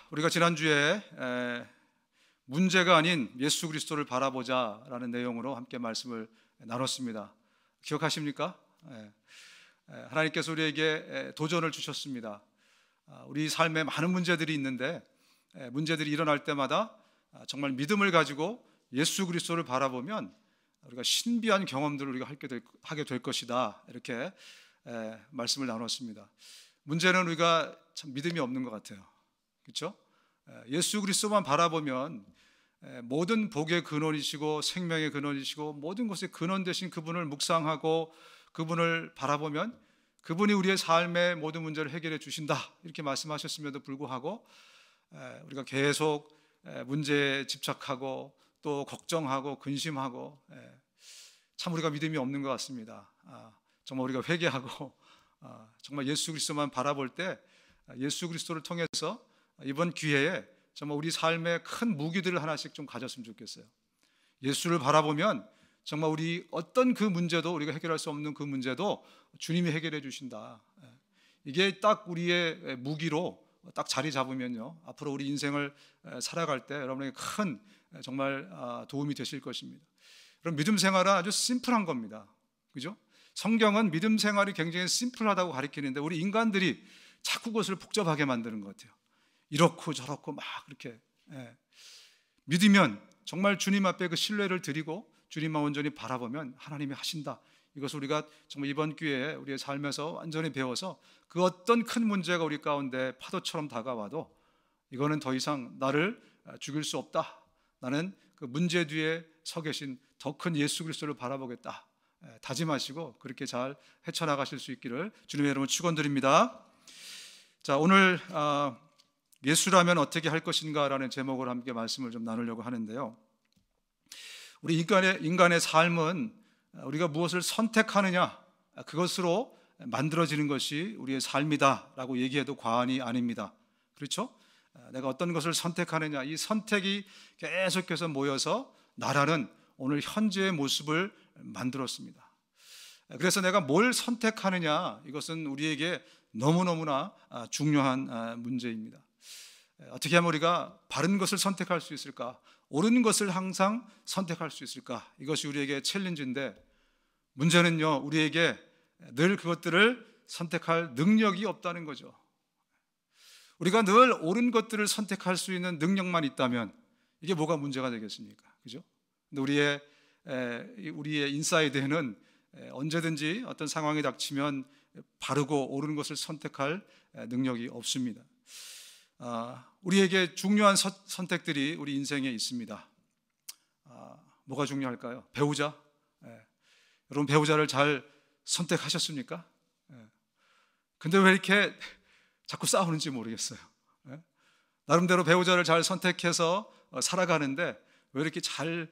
우리가 지난주에 문제가 아닌 예수 그리스도를 바라보자라는 내용으로 함께 말씀을 나눴습니다. 기억하십니까? 하나님께서 우리에게 도전을 주셨습니다. 우리 삶에 많은 문제들이 있는데 문제들이 일어날 때마다 정말 믿음을 가지고 예수 그리스도를 바라보면 우리가 신비한 경험들을 우리가 하게 될 것이다, 이렇게 말씀을 나눴습니다. 문제는 우리가 참 믿음이 없는 것 같아요. 그렇죠? 예수 그리스도만 바라보면 모든 복의 근원이시고 생명의 근원이시고 모든 것의 근원 되신 그분을 묵상하고 그분을 바라보면 그분이 우리의 삶의 모든 문제를 해결해 주신다, 이렇게 말씀하셨음에도 불구하고 우리가 계속 문제에 집착하고 또 걱정하고 근심하고 참 우리가 믿음이 없는 것 같습니다. 정말 우리가 회개하고 정말 예수 그리스도만 바라볼 때 예수 그리스도를 통해서 이번 기회에 정말 우리 삶의 큰 무기들을 하나씩 좀 가졌으면 좋겠어요. 예수를 바라보면 정말 우리 어떤 그 문제도, 우리가 해결할 수 없는 그 문제도 주님이 해결해 주신다. 이게 딱 우리의 무기로 딱 자리 잡으면요, 앞으로 우리 인생을 살아갈 때 여러분에게 큰 정말 도움이 되실 것입니다. 그럼 믿음 생활은 아주 심플한 겁니다. 그죠? 성경은 믿음 생활이 굉장히 심플하다고 가르치는데 우리 인간들이 자꾸 그것을 복잡하게 만드는 것 같아요. 이렇고 저렇고 막 그렇게. 믿으면 정말 주님 앞에 그 신뢰를 드리고 주님만 온전히 바라보면 하나님이 하신다. 이것을 우리가 정말 이번 기회에 우리의 삶에서 완전히 배워서 그 어떤 큰 문제가 우리 가운데 파도처럼 다가와도 이거는 더 이상 나를 죽일 수 없다. 나는 그 문제 뒤에 서 계신 더 큰 예수 그리스도를 바라보겠다. 다짐하시고 그렇게 잘 헤쳐나가실 수 있기를 주님의 이름으로 축원드립니다. 자, 오늘 예수라면 어떻게 할 것인가 라는 제목으로 함께 말씀을 좀 나누려고 하는데요, 우리 인간의 삶은 우리가 무엇을 선택하느냐, 그것으로 만들어지는 것이 우리의 삶이다 라고 얘기해도 과언이 아닙니다. 그렇죠? 내가 어떤 것을 선택하느냐, 이 선택이 계속해서 모여서 나라는 오늘 현재의 모습을 만들었습니다. 그래서 내가 뭘 선택하느냐, 이것은 우리에게 너무너무나 중요한 문제입니다. 어떻게 하면 우리가 바른 것을 선택할 수 있을까? 옳은 것을 항상 선택할 수 있을까? 이것이 우리에게 챌린지인데, 문제는요, 우리에게 늘 그것들을 선택할 능력이 없다는 거죠. 우리가 늘 옳은 것들을 선택할 수 있는 능력만 있다면 이게 뭐가 문제가 되겠습니까? 그죠? 근데 우리의 인사이드에는 언제든지 어떤 상황이 닥치면 바르고 옳은 것을 선택할 능력이 없습니다. 우리에게 중요한 선택들이 우리 인생에 있습니다. 뭐가 중요할까요? 배우자. 여러분, 배우자를 잘 선택하셨습니까? 근데 왜 이렇게 자꾸 싸우는지 모르겠어요. 나름대로 배우자를 잘 선택해서 살아가는데 왜 이렇게 잘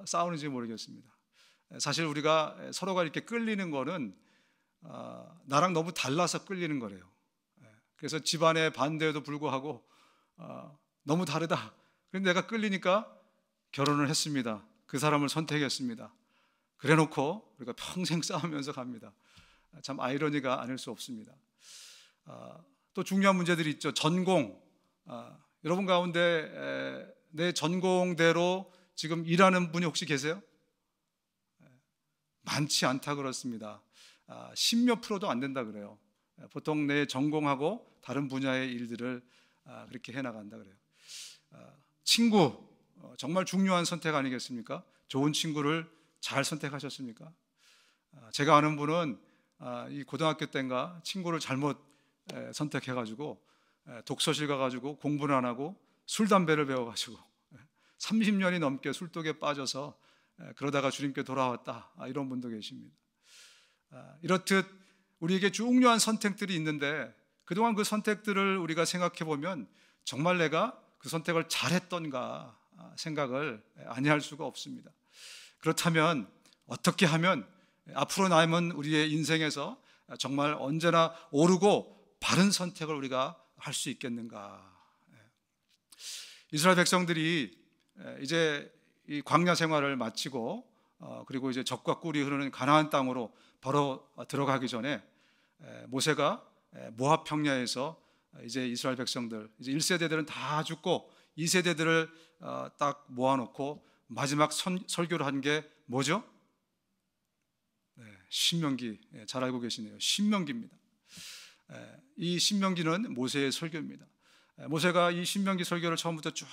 싸우는지 모르겠습니다. 사실 우리가 서로가 이렇게 끌리는 거는 나랑 너무 달라서 끌리는 거래요. 그래서 집안의 반대에도 불구하고 너무 다르다. 그런데 내가 끌리니까 결혼을 했습니다. 그 사람을 선택했습니다. 그래 놓고 우리가 평생 싸우면서 갑니다. 참 아이러니가 아닐 수 없습니다. 또 중요한 문제들이 있죠. 전공. 여러분 가운데 내 전공대로 지금 일하는 분이 혹시 계세요? 많지 않다 그렇습니다. 10몇 프로도 안 된다 그래요. 보통 내 전공하고 다른 분야의 일들을 그렇게 해나간다 그래요. 친구, 정말 중요한 선택 아니겠습니까? 좋은 친구를 잘 선택하셨습니까? 제가 아는 분은 이 고등학교 때인가 친구를 잘못 선택해가지고 독서실 가가지고 공부는 안 하고 술, 담배를 배워가지고 30년이 넘게 술독에 빠져서 그러다가 주님께 돌아왔다, 이런 분도 계십니다. 이렇듯 우리에게 중요한 선택들이 있는데 그동안 그 선택들을 우리가 생각해 보면 정말 내가 그 선택을 잘했던가 생각을 아니할 수가 없습니다. 그렇다면 어떻게 하면 앞으로 남은 우리의 인생에서 정말 언제나 옳고 바른 선택을 우리가 할 수 있겠는가? 이스라엘 백성들이 이제 이 광야 생활을 마치고 그리고 이제 젖과 꿀이 흐르는 가나안 땅으로 바로 들어가기 전에 모세가 모압 평야에서 이제 이스라엘 백성들, 이제 1세대들은 다 죽고 2세대들을 딱 모아놓고 마지막 설교를 한 게 뭐죠? 신명기, 잘 알고 계시네요. 신명기입니다. 이 신명기는 모세의 설교입니다. 모세가 이 신명기 설교를 처음부터 쭉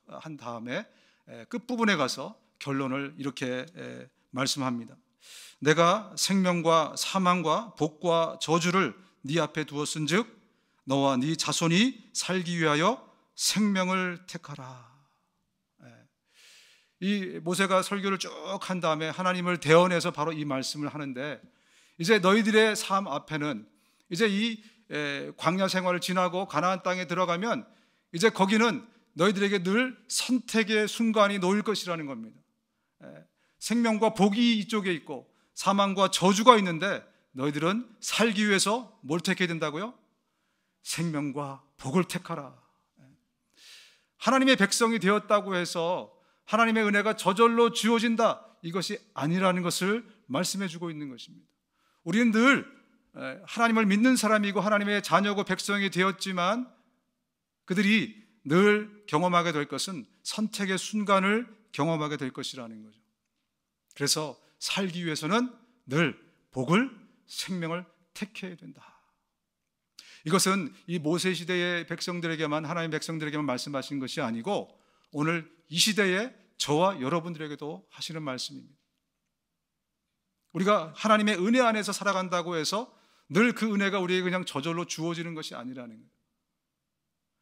한 다음에 끝부분에 가서 결론을 이렇게 말씀합니다. 내가 생명과 사망과 복과 저주를 네 앞에 두었은즉 너와 네 자손이 살기 위하여 생명을 택하라. 이 모세가 설교를 쭉 한 다음에 하나님을 대언해서 바로 이 말씀을 하는데, 이제 너희들의 삶 앞에는 이제 이 광야 생활을 지나고 가나안 땅에 들어가면 이제 거기는 너희들에게 늘 선택의 순간이 놓일 것이라는 겁니다. 생명과 복이 이쪽에 있고 사망과 저주가 있는데 너희들은 살기 위해서 뭘 택해야 된다고요? 생명과 복을 택하라. 하나님의 백성이 되었다고 해서 하나님의 은혜가 저절로 주어진다, 이것이 아니라는 것을 말씀해 주고 있는 것입니다. 우리는 늘 하나님을 믿는 사람이고 하나님의 자녀고 백성이 되었지만 그들이 늘 경험하게 될 것은 선택의 순간을 경험하게 될 것이라는 거죠. 그래서 살기 위해서는 늘 복을, 생명을 택해야 된다. 이것은 이 모세 시대의 백성들에게만, 하나님의 백성들에게만 말씀하신 것이 아니고 오늘 이 시대에 저와 여러분들에게도 하시는 말씀입니다. 우리가 하나님의 은혜 안에서 살아간다고 해서 늘 그 은혜가 우리에게 그냥 저절로 주어지는 것이 아니라는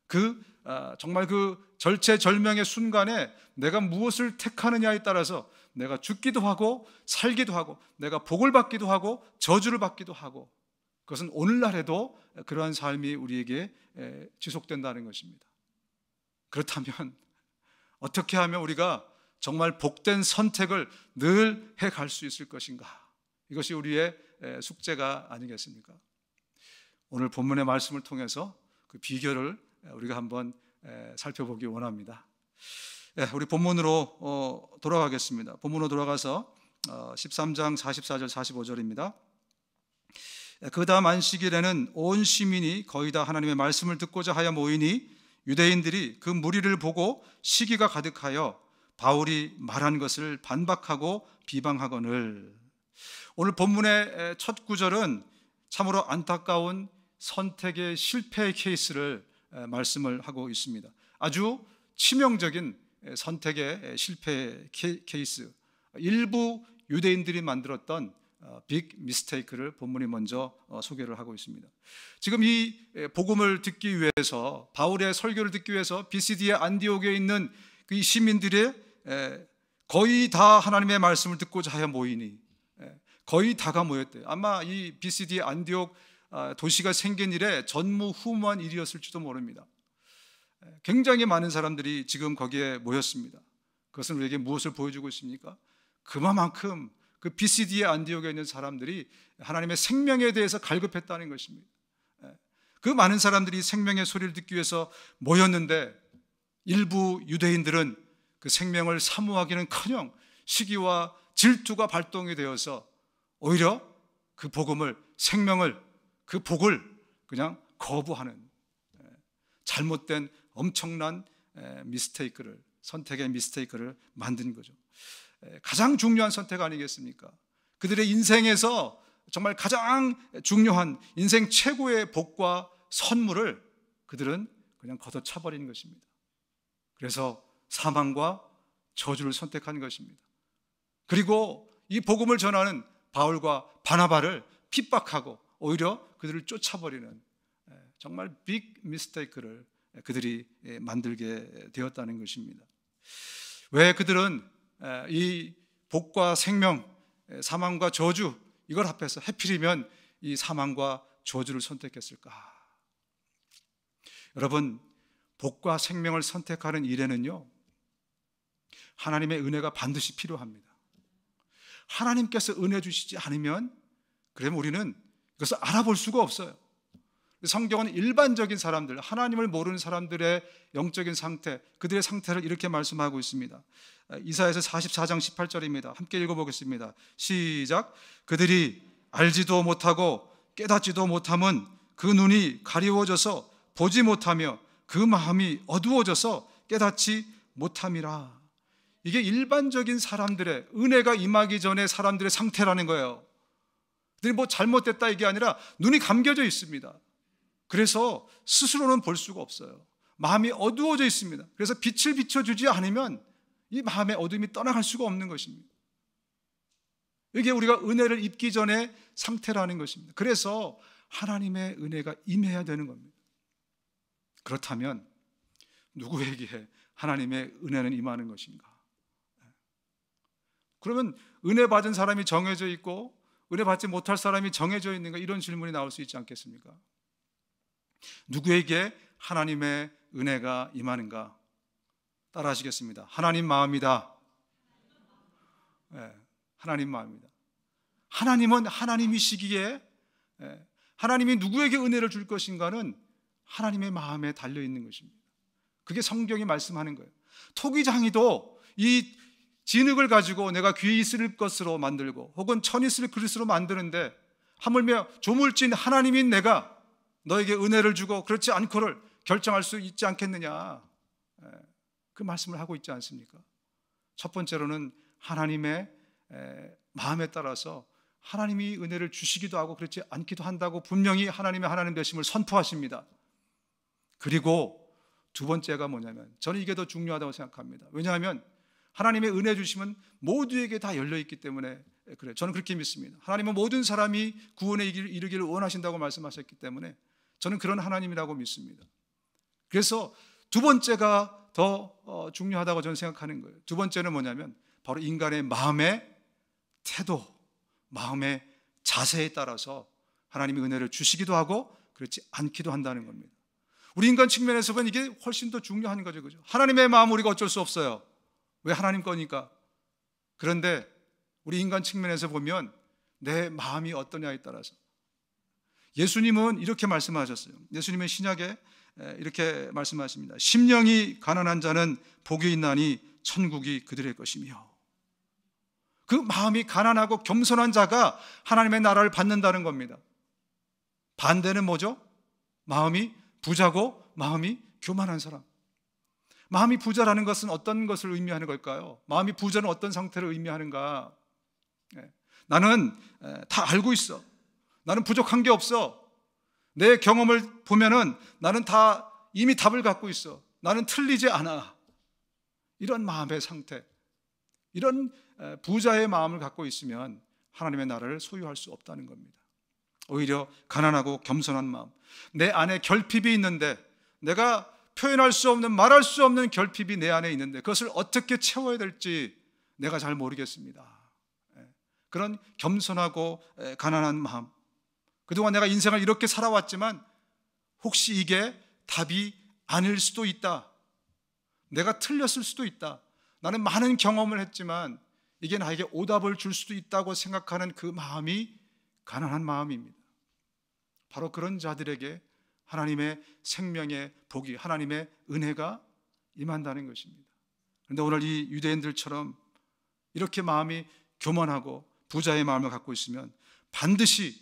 거예요. 정말 그 절체절명의 순간에 내가 무엇을 택하느냐에 따라서 내가 죽기도 하고 살기도 하고 내가 복을 받기도 하고 저주를 받기도 하고, 그것은 오늘날에도 그러한 삶이 우리에게 지속된다는 것입니다. 그렇다면 어떻게 하면 우리가 정말 복된 선택을 늘 해갈 수 있을 것인가? 이것이 우리의 숙제가 아니겠습니까? 오늘 본문의 말씀을 통해서 그 비결을 우리가 한번 살펴보기 원합니다. 우리 본문으로 돌아가겠습니다. 본문으로 돌아가서 13장 44절 45절입니다. 그 다음 안식일에는 온 시민이 거의 다 하나님의 말씀을 듣고자 하여 모이니 유대인들이 그 무리를 보고 시기가 가득하여 바울이 말한 것을 반박하고 비방하거늘. 오늘 본문의 첫 구절은 참으로 안타까운 선택의 실패의 케이스를 말씀을 하고 있습니다. 아주 치명적인 선택의 실패 케이스, 일부 유대인들이 만들었던 빅 미스테이크를 본문이 먼저 소개를 하고 있습니다. 지금 이 복음을 듣기 위해서, 바울의 설교를 듣기 위해서 비시디의 안디옥에 있는 그 시민들의 거의 다 하나님의 말씀을 듣고자 하여 모이니, 거의 다가 모였대요. 아마 이 비시디 안디옥 도시가 생긴 일에 전무후무한 일이었을지도 모릅니다. 굉장히 많은 사람들이 지금 거기에 모였습니다. 그것은 우리에게 무엇을 보여주고 있습니까? 그만큼 그 비시디의 안디옥에 있는 사람들이 하나님의 생명에 대해서 갈급했다는 것입니다. 그 많은 사람들이 생명의 소리를 듣기 위해서 모였는데 일부 유대인들은 그 생명을 사모하기는커녕 시기와 질투가 발동이 되어서 오히려 그 복음을, 생명을, 그 복을 그냥 거부하는 잘못된 엄청난 미스테이크를, 선택의 미스테이크를 만든 거죠. 가장 중요한 선택 아니겠습니까? 그들의 인생에서 정말 가장 중요한 인생 최고의 복과 선물을 그들은 그냥 걷어차버린 것입니다. 그래서 사망과 저주를 선택한 것입니다. 그리고 이 복음을 전하는 바울과 바나바를 핍박하고 오히려 그들을 쫓아버리는 정말 빅 미스테이크를 그들이 만들게 되었다는 것입니다. 왜 그들은 이 복과 생명, 사망과 저주, 이걸 합해서 해필이면 이 사망과 저주를 선택했을까? 여러분, 복과 생명을 선택하는 일에는요, 하나님의 은혜가 반드시 필요합니다. 하나님께서 은혜 주시지 않으면 그러면 우리는 그것을 알아볼 수가 없어요. 성경은 일반적인 사람들, 하나님을 모르는 사람들의 영적인 상태, 그들의 상태를 이렇게 말씀하고 있습니다. 이사야서 44장 18절입니다. 함께 읽어보겠습니다. 시작. 그들이 알지도 못하고 깨닫지도 못함은 그 눈이 가리워져서 보지 못하며 그 마음이 어두워져서 깨닫지 못함이라. 이게 일반적인 사람들의, 은혜가 임하기 전에 사람들의 상태라는 거예요. 뭐 잘못됐다 이게 아니라 눈이 감겨져 있습니다. 그래서 스스로는 볼 수가 없어요. 마음이 어두워져 있습니다. 그래서 빛을 비춰주지 않으면 이 마음의 어둠이 떠나갈 수가 없는 것입니다. 이게 우리가 은혜를 입기 전에 상태라는 것입니다. 그래서 하나님의 은혜가 임해야 되는 겁니다. 그렇다면 누구에게 하나님의 은혜는 임하는 것인가? 그러면 은혜 받은 사람이 정해져 있고 은혜 받지 못할 사람이 정해져 있는가? 이런 질문이 나올 수 있지 않겠습니까? 누구에게 하나님의 은혜가 임하는가? 따라 하시겠습니다. 하나님 마음이다. 하나님 마음이다. 하나님은 하나님이시기에 하나님이 누구에게 은혜를 줄 것인가는 하나님의 마음에 달려있는 것입니다. 그게 성경이 말씀하는 거예요. 토기장이도 이 진흙을 가지고 내가 귀에 있을 것으로 만들고 혹은 천이 있을 그릇으로 만드는데 하물며 조물진 하나님인 내가 너에게 은혜를 주고 그렇지 않고를 결정할 수 있지 않겠느냐, 그 말씀을 하고 있지 않습니까? 첫 번째로는 하나님의 마음에 따라서 하나님이 은혜를 주시기도 하고 그렇지 않기도 한다고 분명히 하나님의 하나님 되심을 선포하십니다. 그리고 두 번째가 뭐냐면, 저는 이게 더 중요하다고 생각합니다. 왜냐하면 하나님의 은혜 주심은 모두에게 다 열려있기 때문에 그래요. 저는 그렇게 믿습니다. 하나님은 모든 사람이 구원에 이르기를 원하신다고 말씀하셨기 때문에 저는 그런 하나님이라고 믿습니다. 그래서 두 번째가 더 중요하다고 저는 생각하는 거예요. 두 번째는 뭐냐면 바로 인간의 마음의 태도, 마음의 자세에 따라서 하나님이 은혜를 주시기도 하고 그렇지 않기도 한다는 겁니다. 우리 인간 측면에서 보면 이게 훨씬 더 중요한 거죠, 그죠? 하나님의 마음 우리가 어쩔 수 없어요. 왜? 하나님 거니까. 그런데 우리 인간 측면에서 보면 내 마음이 어떠냐에 따라서, 예수님은 이렇게 말씀하셨어요. 예수님은 신약에 이렇게 말씀하십니다. 심령이 가난한 자는 복이 있나니 천국이 그들의 것이며. 그 마음이 가난하고 겸손한 자가 하나님의 나라를 받는다는 겁니다. 반대는 뭐죠? 마음이 부자고 마음이 교만한 사람. 마음이 부자라는 것은 어떤 것을 의미하는 걸까요? 마음이 부자는 어떤 상태를 의미하는가? 나는 다 알고 있어. 나는 부족한 게 없어. 내 경험을 보면은 나는 다 이미 답을 갖고 있어. 나는 틀리지 않아. 이런 마음의 상태, 이런 부자의 마음을 갖고 있으면 하나님의 나라를 소유할 수 없다는 겁니다. 오히려 가난하고 겸손한 마음, 내 안에 결핍이 있는데, 내가 표현할 수 없는, 말할 수 없는 결핍이 내 안에 있는데 그것을 어떻게 채워야 될지 내가 잘 모르겠습니다. 그런 겸손하고 가난한 마음, 그동안 내가 인생을 이렇게 살아왔지만 혹시 이게 답이 아닐 수도 있다, 내가 틀렸을 수도 있다, 나는 많은 경험을 했지만 이게 나에게 오답을 줄 수도 있다고 생각하는 그 마음이 가난한 마음입니다. 바로 그런 자들에게 하나님의 생명의 복이, 하나님의 은혜가 임한다는 것입니다. 그런데 오늘 이 유대인들처럼 이렇게 마음이 교만하고 부자의 마음을 갖고 있으면 반드시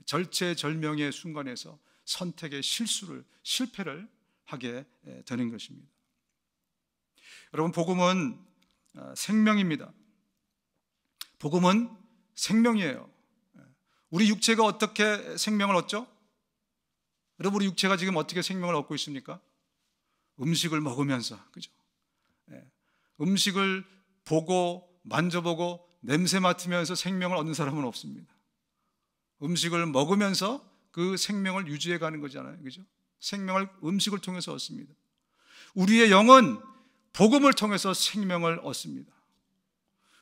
절체절명의 순간에서 선택의 실패를 하게 되는 것입니다. 여러분, 복음은 생명입니다. 복음은 생명이에요. 우리 육체가 어떻게 생명을 얻죠? 여러분, 우리 육체가 지금 어떻게 생명을 얻고 있습니까? 음식을 먹으면서, 그죠? 음식을 보고 만져보고 냄새 맡으면서 생명을 얻는 사람은 없습니다. 음식을 먹으면서 그 생명을 유지해 가는 거잖아요, 그죠? 생명을 음식을 통해서 얻습니다. 우리의 영은 복음을 통해서 생명을 얻습니다.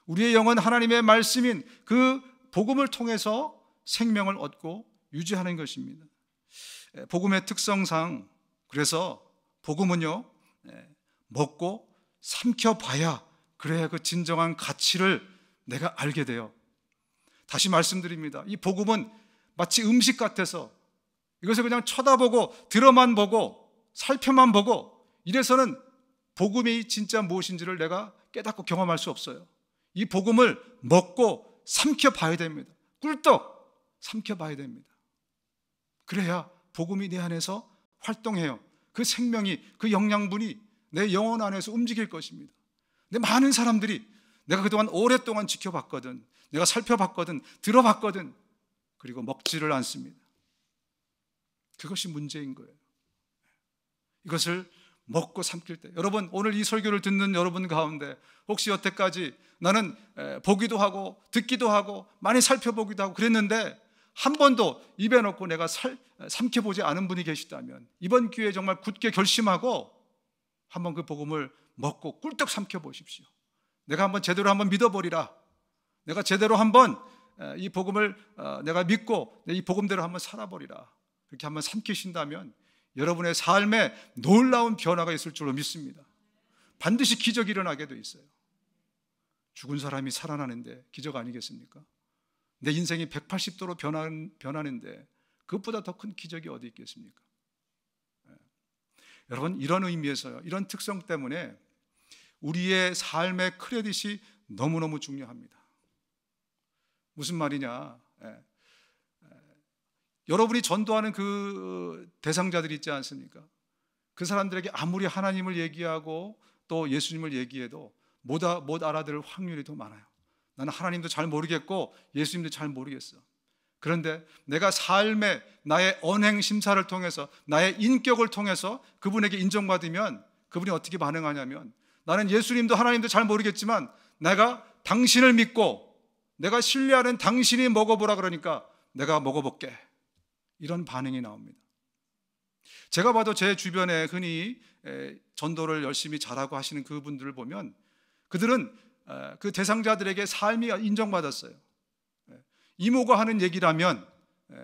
우리의 영은 하나님의 말씀인 그 복음을 통해서 생명을 얻고 유지하는 것입니다. 복음의 특성상, 그래서 복음은요, 먹고 삼켜봐야 그래야 그 진정한 가치를 내가 알게 돼요. 다시 말씀드립니다. 이 복음은 마치 음식 같아서 이것을 그냥 쳐다보고 들어만 보고 살펴만 보고 이래서는 복음이 진짜 무엇인지를 내가 깨닫고 경험할 수 없어요. 이 복음을 먹고 삼켜봐야 됩니다. 꿀떡 삼켜봐야 됩니다. 그래야 복음이 내 안에서 활동해요. 그 생명이, 그 영양분이 내 영혼 안에서 움직일 것입니다. 근데 많은 사람들이 내가 그동안 오랫동안 지켜봤거든, 내가 살펴봤거든, 들어봤거든, 그리고 먹지를 않습니다. 그것이 문제인 거예요. 이것을 먹고 삼킬 때, 여러분, 오늘 이 설교를 듣는 여러분 가운데 혹시 여태까지 나는 보기도 하고 듣기도 하고 많이 살펴보기도 하고 그랬는데 한 번도 입에 넣고 내가 삼켜보지 않은 분이 계시다면 이번 기회에 정말 굳게 결심하고 한번 그 복음을 먹고 꿀떡 삼켜보십시오. 내가 한번 제대로 한번 믿어버리라. 내가 제대로 한번 이 복음을 내가 믿고 이 복음대로 한번 살아버리라. 그렇게 한번 삼키신다면 여러분의 삶에 놀라운 변화가 있을 줄로 믿습니다. 반드시 기적이 일어나게 돼 있어요. 죽은 사람이 살아나는데 기적 아니겠습니까? 내 인생이 180도로 변하는데 그것보다 더 큰 기적이 어디 있겠습니까? 여러분, 이런 의미에서요, 이런 특성 때문에 우리의 삶의 크레딧이 너무너무 중요합니다. 무슨 말이냐? 여러분이 전도하는 그 대상자들이 있지 않습니까? 그 사람들에게 아무리 하나님을 얘기하고 또 예수님을 얘기해도 못 알아들을 확률이 더 많아요. 나는 하나님도 잘 모르겠고 예수님도 잘 모르겠어. 그런데 내가 삶의 나의 언행 심사를 통해서, 나의 인격을 통해서 그분에게 인정받으면 그분이 어떻게 반응하냐면, 나는 예수님도 하나님도 잘 모르겠지만 내가 당신을 믿고 내가 신뢰하는 당신이 먹어보라 그러니까 내가 먹어볼게, 이런 반응이 나옵니다. 제가 봐도 제 주변에 흔히 전도를 열심히 잘하고 하시는 그분들을 보면 그들은 그 대상자들에게 삶이 인정받았어요. 이모가 하는 얘기라면,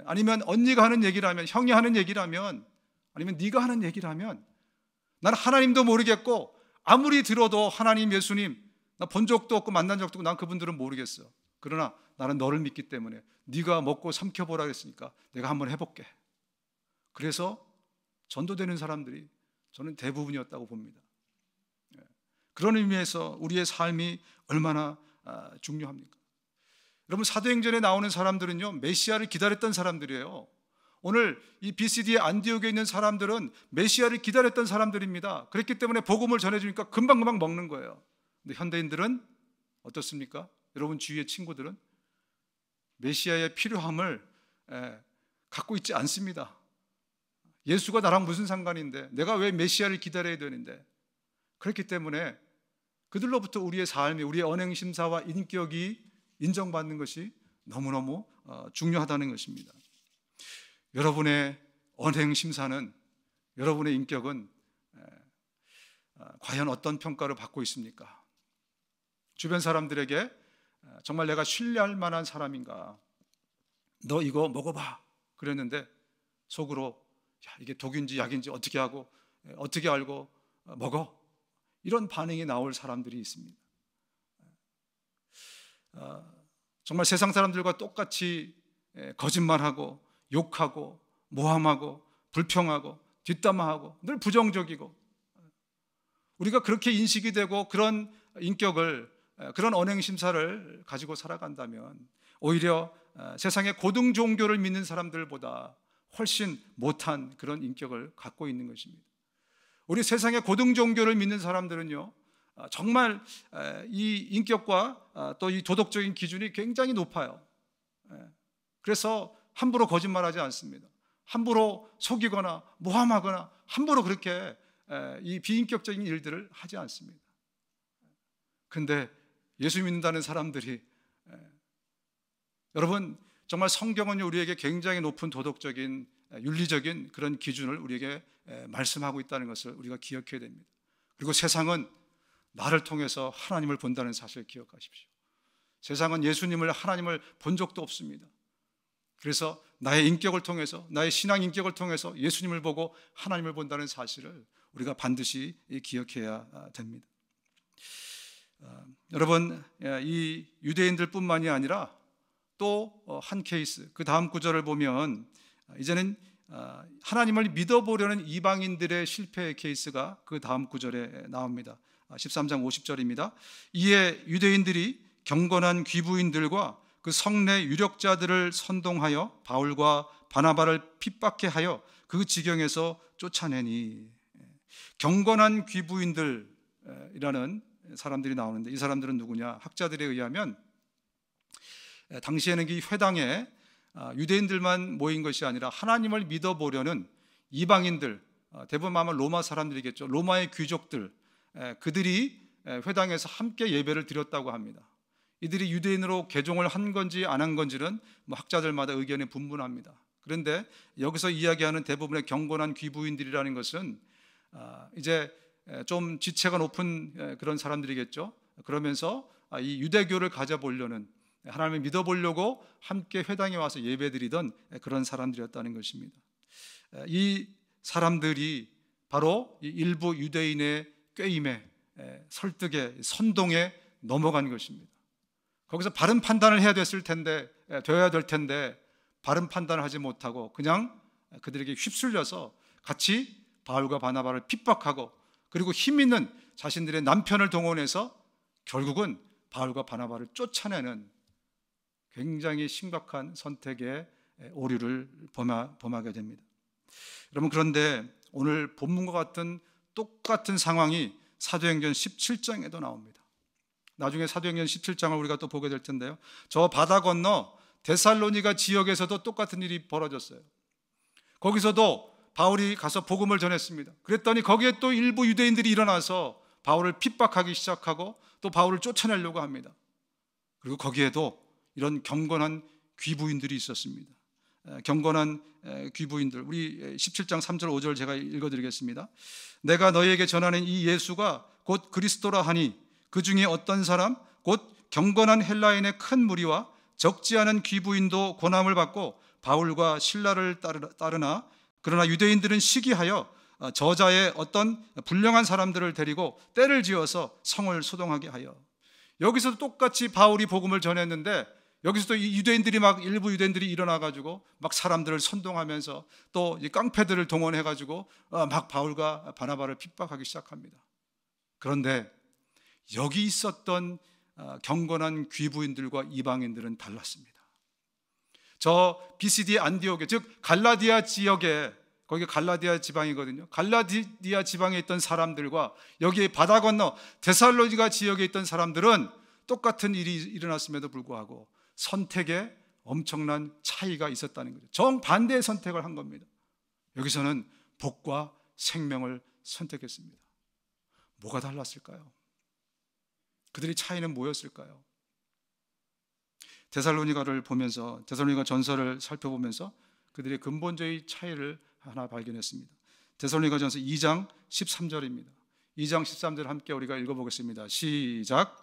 아니면 언니가 하는 얘기라면, 형이 하는 얘기라면, 아니면 네가 하는 얘기라면, 나는 하나님도 모르겠고 아무리 들어도 하나님, 예수님 나 본 적도 없고 만난 적도 없고 난 그분들은 모르겠어. 그러나 나는 너를 믿기 때문에 네가 먹고 삼켜보라 그랬으니까 내가 한번 해볼게. 그래서 전도되는 사람들이 저는 대부분이었다고 봅니다. 그런 의미에서 우리의 삶이 얼마나 중요합니까? 여러분, 사도행전에 나오는 사람들은요, 메시아를 기다렸던 사람들이에요. 오늘 이 BCD의 안디옥에 있는 사람들은 메시아를 기다렸던 사람들입니다. 그렇기 때문에 복음을 전해주니까 금방금방 먹는 거예요. 근데 현대인들은 어떻습니까? 여러분 주위의 친구들은 메시아의 필요함을 갖고 있지 않습니다. 예수가 나랑 무슨 상관인데, 내가 왜 메시아를 기다려야 되는데. 그렇기 때문에 그들로부터 우리의 삶이, 우리의 언행심사와 인격이 인정받는 것이 너무너무 중요하다는 것입니다. 여러분의 언행심사는, 여러분의 인격은 과연 어떤 평가를 받고 있습니까? 주변 사람들에게 정말 내가 신뢰할 만한 사람인가? 너 이거 먹어봐 그랬는데 속으로 이게 독인지 약인지 어떻게 하고 어떻게 알고 먹어? 이런 반응이 나올 사람들이 있습니다. 정말 세상 사람들과 똑같이 거짓말하고 욕하고 모함하고 불평하고 뒷담화하고 늘 부정적이고, 우리가 그렇게 인식이 되고 그런 인격을, 그런 언행심사를 가지고 살아간다면 오히려 세상의 고등 종교를 믿는 사람들보다 훨씬 못한 그런 인격을 갖고 있는 것입니다. 우리 세상의 고등 종교를 믿는 사람들은요, 정말 이 인격과 또 이 도덕적인 기준이 굉장히 높아요. 그래서 함부로 거짓말하지 않습니다. 함부로 속이거나 모함하거나 함부로 그렇게 이 비인격적인 일들을 하지 않습니다. 그런데 예수 믿는다는 사람들이, 여러분 정말 성경은 우리에게 굉장히 높은 도덕적인 윤리적인 그런 기준을 우리에게 말씀하고 있다는 것을 우리가 기억해야 됩니다. 그리고 세상은 나를 통해서 하나님을 본다는 사실을 기억하십시오. 세상은 예수님을, 하나님을 본 적도 없습니다. 그래서 나의 인격을 통해서, 나의 신앙 인격을 통해서 예수님을 보고 하나님을 본다는 사실을 우리가 반드시 기억해야 됩니다. 여러분, 이 유대인들뿐만이 아니라 또 한 케이스, 그 다음 구절을 보면 이제는 하나님을 믿어보려는 이방인들의 실패의 케이스가 그 다음 구절에 나옵니다. 13장 50절입니다. 이에 유대인들이 경건한 귀부인들과 그 성내 유력자들을 선동하여 바울과 바나바를 핍박해 하여 그 그 지경에서 쫓아내니. 경건한 귀부인들이라는 사람들이 나오는데, 이 사람들은 누구냐? 학자들에 의하면 당시에는 이 회당에 유대인들만 모인 것이 아니라 하나님을 믿어보려는 이방인들, 대부분 아마 로마 사람들이겠죠. 로마의 귀족들, 그들이 회당에서 함께 예배를 드렸다고 합니다. 이들이 유대인으로 개종을 한 건지 안 한 건지는 학자들마다 의견이 분분합니다. 그런데 여기서 이야기하는 대부분의 경건한 귀부인들이라는 것은 이제 좀 지체가 높은 그런 사람들이겠죠. 그러면서 이 유대교를 가져보려는, 하나님을 믿어보려고 함께 회당에 와서 예배드리던 그런 사람들이었다는 것입니다. 이 사람들이 바로 이 일부 유대인의 꾀임에, 설득에, 선동에 넘어간 것입니다. 거기서 바른 판단을 해야 되어야 될 텐데 바른 판단을 하지 못하고 그냥 그들에게 휩쓸려서 같이 바울과 바나바를 핍박하고, 그리고 힘 있는 자신들의 남편을 동원해서 결국은 바울과 바나바를 쫓아내는 굉장히 심각한 선택의 오류를 범하게 됩니다. 여러분, 그런데 오늘 본문과 같은 똑같은 상황이 사도행전 17장에도 나옵니다. 나중에 사도행전 17장을 우리가 또 보게 될 텐데요, 저 바다 건너 데살로니가 지역에서도 똑같은 일이 벌어졌어요. 거기서도 바울이 가서 복음을 전했습니다. 그랬더니 거기에 또 일부 유대인들이 일어나서 바울을 핍박하기 시작하고 또 바울을 쫓아내려고 합니다. 그리고 거기에도 이런 경건한 귀부인들이 있었습니다. 경건한 귀부인들, 우리 17장 3절 5절 제가 읽어드리겠습니다. 내가 너희에게 전하는 이 예수가 곧 그리스도라 하니 그 중에 어떤 사람 곧 경건한 헬라인의 큰 무리와 적지 않은 귀부인도 고난을 받고 바울과 실라를 따르나, 그러나 유대인들은 시기하여 저자의 어떤 불량한 사람들을 데리고 때를 지어서 성을 소동하게 하여. 여기서도 똑같이 바울이 복음을 전했는데 여기서도 이 유대인들이 일부 유대인들이 일어나가지고 사람들을 선동하면서 또 이 깡패들을 동원해가지고 바울과 바나바를 핍박하기 시작합니다. 그런데 여기 있었던 경건한 귀부인들과 이방인들은 달랐습니다. 저 비시디 안디옥에, 즉 갈라디아 지역에, 거기가 갈라디아 지방이거든요. 갈라디아 지방에 있던 사람들과 여기에 바다 건너 데살로니가 지역에 있던 사람들은 똑같은 일이 일어났음에도 불구하고 선택에 엄청난 차이가 있었다는 거죠. 정반대의 선택을 한 겁니다. 여기서는 복과 생명을 선택했습니다. 뭐가 달랐을까요? 그들의 차이는 뭐였을까요? 데살로니가를 보면서, 데살로니가 전서를 살펴보면서 그들의 근본적인 차이를 하나 발견했습니다. 데살로니가 전서 2장 13절입니다. 2장 13절 함께 우리가 읽어보겠습니다. 시작.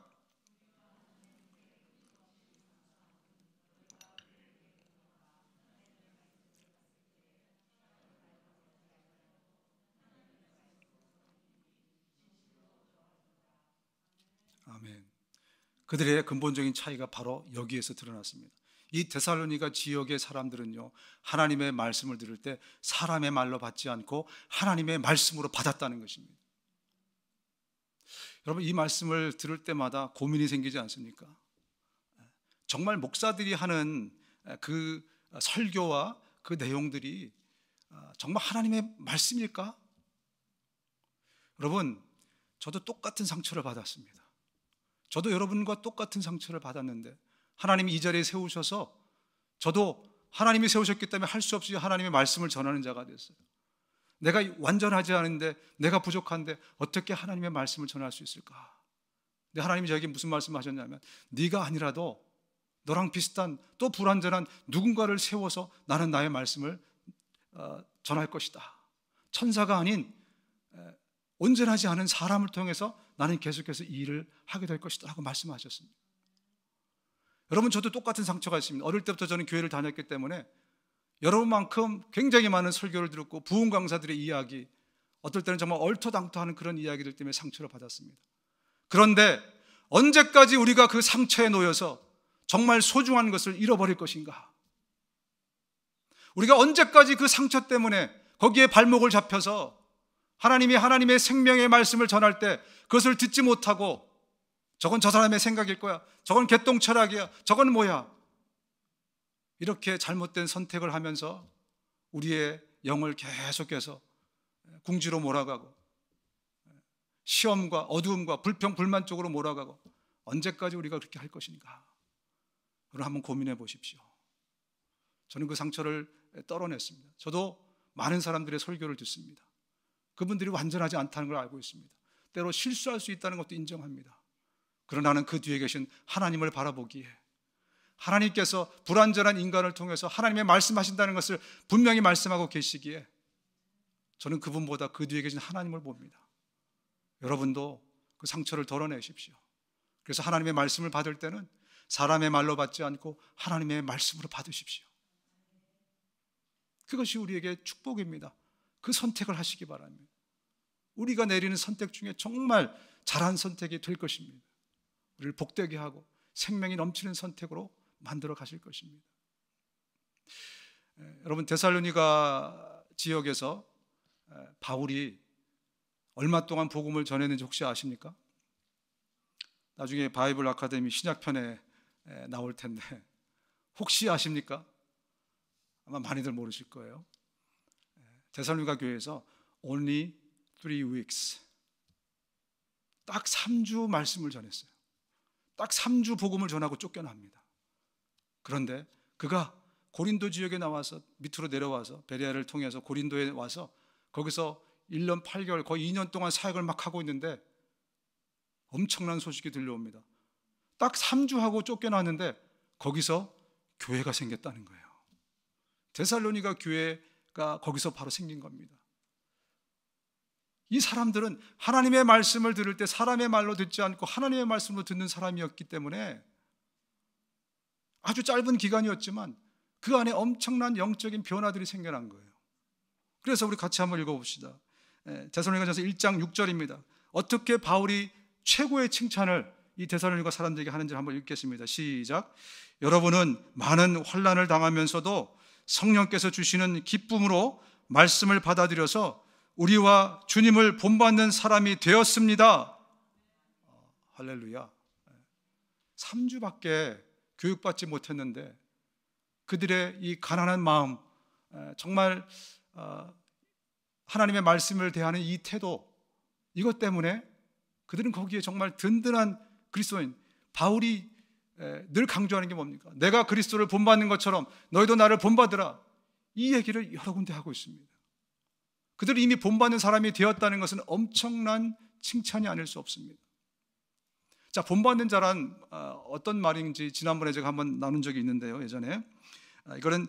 아멘. 그들의 근본적인 차이가 바로 여기에서 드러났습니다. 이 데살로니가 지역의 사람들은요, 하나님의 말씀을 들을 때 사람의 말로 받지 않고 하나님의 말씀으로 받았다는 것입니다. 여러분, 이 말씀을 들을 때마다 고민이 생기지 않습니까? 정말 목사들이 하는 그 설교와 그 내용들이 정말 하나님의 말씀일까? 여러분, 저도 똑같은 상처를 받았습니다. 저도 여러분과 똑같은 상처를 받았는데 하나님이 이 자리에 세우셔서 저도 하나님이 세우셨기 때문에 할 수 없이 하나님의 말씀을 전하는 자가 됐어요. 내가 완전하지 않은데, 내가 부족한데 어떻게 하나님의 말씀을 전할 수 있을까? 근데 하나님이 저에게 무슨 말씀을 하셨냐면, 네가 아니라도 너랑 비슷한 또 불완전한 누군가를 세워서 나는 나의 말씀을 전할 것이다. 천사가 아닌 온전하지 않은 사람을 통해서 나는 계속해서 이 일을 하게 될 것이다 라고 말씀하셨습니다. 여러분, 저도 똑같은 상처가 있습니다. 어릴 때부터 저는 교회를 다녔기 때문에 여러분만큼 굉장히 많은 설교를 들었고 부흥 강사들의 이야기, 어떨 때는 정말 얼토당토하는 그런 이야기들 때문에 상처를 받았습니다. 그런데 언제까지 우리가 그 상처에 놓여서 정말 소중한 것을 잃어버릴 것인가? 우리가 언제까지 그 상처 때문에 거기에 발목을 잡혀서 하나님의 생명의 말씀을 전할 때 그것을 듣지 못하고 저건 저 사람의 생각일 거야, 저건 개똥 철학이야, 저건 뭐야, 이렇게 잘못된 선택을 하면서 우리의 영을 계속해서 궁지로 몰아가고 시험과 어두움과 불평, 불만 쪽으로 몰아가고 언제까지 우리가 그렇게 할 것인가? 여러분 한번 고민해 보십시오. 저는 그 상처를 떨어냈습니다. 저도 많은 사람들의 설교를 듣습니다. 그분들이 완전하지 않다는 걸 알고 있습니다. 때로 실수할 수 있다는 것도 인정합니다. 그러나 나는 그 뒤에 계신 하나님을 바라보기에, 하나님께서 불완전한 인간을 통해서 하나님의 말씀하신다는 것을 분명히 말씀하고 계시기에 저는 그분보다 그 뒤에 계신 하나님을 봅니다. 여러분도 그 상처를 덜어내십시오. 그래서 하나님의 말씀을 받을 때는 사람의 말로 받지 않고 하나님의 말씀으로 받으십시오. 그것이 우리에게 축복입니다. 그 선택을 하시기 바랍니다. 우리가 내리는 선택 중에 정말 잘한 선택이 될 것입니다. 우리를 복되게 하고 생명이 넘치는 선택으로 만들어 가실 것입니다. 여러분, 데살로니가 지역에서 바울이 얼마 동안 복음을 전했는지 혹시 아십니까? 나중에 바이블 아카데미 신약편에 나올 텐데 혹시 아십니까? 아마 많이들 모르실 거예요. 데살로니가 교회에서 only 3 weeks, 딱 3주 말씀을 전했어요. 딱 3주 복음을 전하고 쫓겨납니다. 그런데 그가 고린도 지역에 나와서 밑으로 내려와서 베레아를 통해서 고린도에 와서 거기서 1년 8개월 거의 2년 동안 사역을 막 하고 있는데 엄청난 소식이 들려옵니다. 딱 3주 하고 쫓겨났는데 거기서 교회가 생겼다는 거예요. 데살로니가 교회가 거기서 바로 생긴 겁니다. 이 사람들은 하나님의 말씀을 들을 때 사람의 말로 듣지 않고 하나님의 말씀으로 듣는 사람이었기 때문에 아주 짧은 기간이었지만 그 안에 엄청난 영적인 변화들이 생겨난 거예요. 그래서 우리 같이 한번 읽어봅시다. 데살로니가전서 1장 6절입니다. 어떻게 바울이 최고의 칭찬을 이 데살로니가 사람들에게 하는지 한번 읽겠습니다. 시작. 여러분은 많은 환난을 당하면서도 성령께서 주시는 기쁨으로 말씀을 받아들여서 우리와 주님을 본받는 사람이 되었습니다. 할렐루야. 3주밖에 교육받지 못했는데 그들의 이 가난한 마음, 정말 하나님의 말씀을 대하는 이 태도, 이것 때문에 그들은 거기에 정말 든든한 그리스도인, 바울이 늘 강조하는 게 뭡니까? 내가 그리스도를 본받는 것처럼 너희도 나를 본받으라. 이 얘기를 여러 군데 하고 있습니다. 그들이 이미 본받는 사람이 되었다는 것은 엄청난 칭찬이 아닐 수 없습니다. 자, 본받는 자란 어떤 말인지 지난번에 제가 한번 나눈 적이 있는데요. 예전에 이거는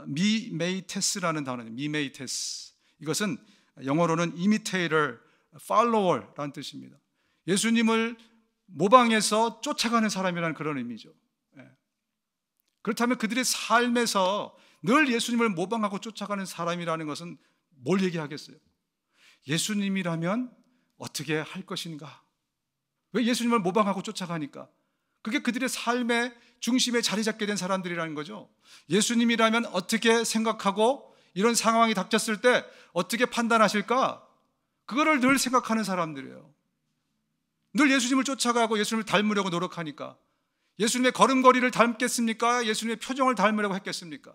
미메이테스라는 단어입니다. 미메이테스. 이것은 영어로는 imitator, follower라는 뜻입니다. 예수님을 모방해서 쫓아가는 사람이라는 그런 의미죠. 그렇다면 그들의 삶에서 늘 예수님을 모방하고 쫓아가는 사람이라는 것은 뭘 얘기하겠어요? 예수님이라면 어떻게 할 것인가? 왜 예수님을 모방하고 쫓아가니까? 그게 그들의 삶의 중심에 자리 잡게 된 사람들이라는 거죠. 예수님이라면 어떻게 생각하고 이런 상황이 닥쳤을 때 어떻게 판단하실까? 그거를 늘 생각하는 사람들이에요. 늘 예수님을 쫓아가고 예수님을 닮으려고 노력하니까. 예수님의 걸음걸이를 닮겠습니까? 예수님의 표정을 닮으려고 했겠습니까?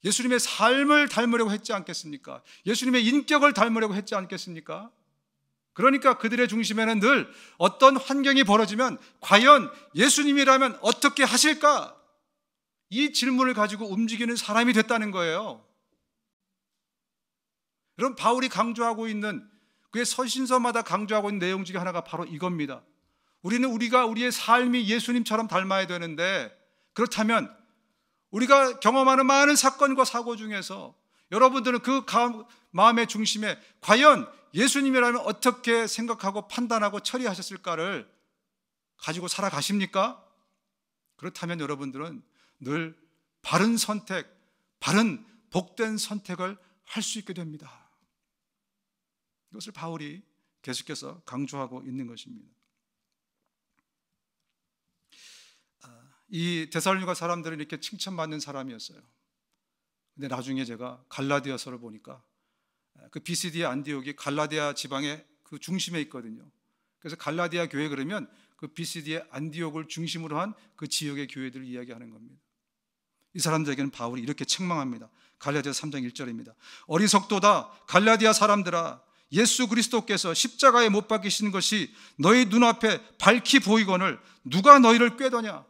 예수님의 삶을 닮으려고 했지 않겠습니까? 예수님의 인격을 닮으려고 했지 않겠습니까? 그러니까 그들의 중심에는 늘 어떤 환경이 벌어지면 과연 예수님이라면 어떻게 하실까? 이 질문을 가지고 움직이는 사람이 됐다는 거예요. 여러분, 바울이 강조하고 있는, 그의 서신서마다 강조하고 있는 내용 중에 하나가 바로 이겁니다. 우리가 우리의 삶이 예수님처럼 닮아야 되는데, 그렇다면 우리가 경험하는 많은 사건과 사고 중에서 여러분들은 그 마음의 중심에 과연 예수님이라면 어떻게 생각하고 판단하고 처리하셨을까를 가지고 살아가십니까? 그렇다면 여러분들은 늘 바른 선택, 바른 복된 선택을 할 수 있게 됩니다. 이것을 바울이 계속해서 강조하고 있는 것입니다. 이 데살로니가 사람들은 이렇게 칭찬받는 사람이었어요. 근데 나중에 제가 갈라디아서를 보니까 그 비시디아 안디옥이 갈라디아 지방의 그 중심에 있거든요. 그래서 갈라디아 교회 그러면 그 비시디아 안디옥을 중심으로 한 그 지역의 교회들을 이야기하는 겁니다. 이 사람들에게는 바울이 이렇게 책망합니다. 갈라디아서 3장 1절입니다. 어리석도다 갈라디아 사람들아, 예수 그리스도께서 십자가에 못 박히신 것이 너희 눈앞에 밝히 보이거늘 누가 너희를 꾀더냐.